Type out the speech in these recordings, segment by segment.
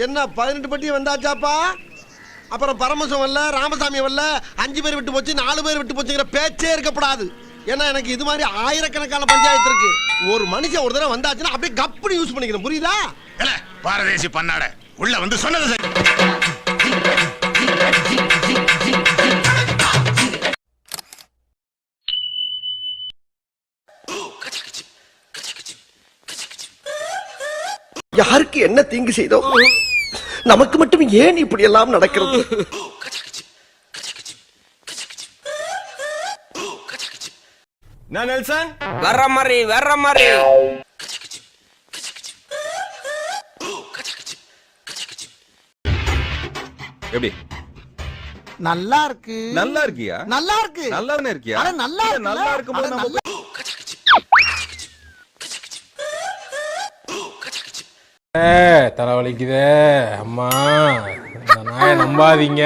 என்ன 18 பட்டி வந்தாச்சாப்பா? அப்புறம் பரமசம் வரல, ராமசாமி வரல, 5 பேர் விட்டு போச்சு, 4 பேர் விட்டு போச்சுங்கிற பேச்சே இருக்கப்படாது. ஏன்னா எனக்கு இது மாதிரி ஆயிரக்கணக்கான பஞ்சாயத்து இருக்கு. ஒரு மனுஷன் ஒரு தடவை வந்தாச்சுன்னா அப்படியே கப்புனு யூஸ் பண்ணிக்கணும், புரியுதா? பாரதேசி பண்ணாட உள்ள வந்து சொன்னது யாருக்கு என்ன தீங்கு செய்தோம்? நமக்கு மட்டும் ஏன் இப்படி எல்லாம் நடக்கிறது? நான் நெல்சன் வர்ற மாதிரி எப்படி நல்லா இருக்கு. நல்லா இருக்கியா? நல்லா இருக்கு. நல்லா இருக்கியா? அட நல்லா இருக்கு. நல்லா இருக்கும்போது நம்ம தலைவலிக்குதே அம்மா. இந்த நாயை நம்பாதீங்க.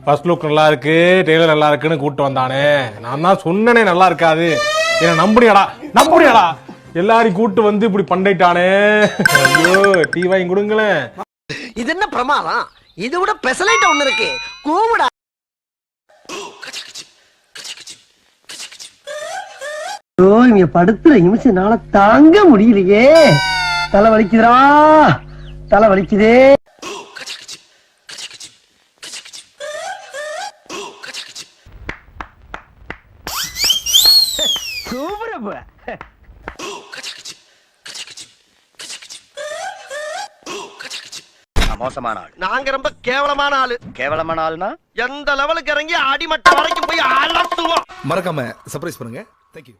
ஃபர்ஸ்ட் லுக் நல்லா இருக்கு, டெய்லர் நல்லா இருக்குன்னு கூப்பிட்டு வந்தானே. நான் தான் சொன்னனே நல்லா இருக்காது. என்ன நம்புறியாடா? எல்லாரையும் கூப்பிட்டு வந்து இப்படி பண்ணிட்டானே. ஐயோ, டீ வாங்கி கொடுங்களேன். இது என்ன பிரமாதம்? இது விட பெசலைட் ஒண்ணு இருக்கு. கூவுடா. இங்க படுத்துற நிமிஷம்னால தாங்க முடியலையே. தலை வலிக்குதுடா, தலை வலிக்குதே. மோசமான ஆள். நாங்க ரொம்ப கேவலமான ஆளு. கேவலமான ஆள்னா எந்த லெவலுக்கு இறங்கி அடிமட்டம் வரைக்கும் போய் அலட்டுவோம். மறக்காம சர்ப்ரைஸ் பண்ணுங்க. தேங்க்யூ.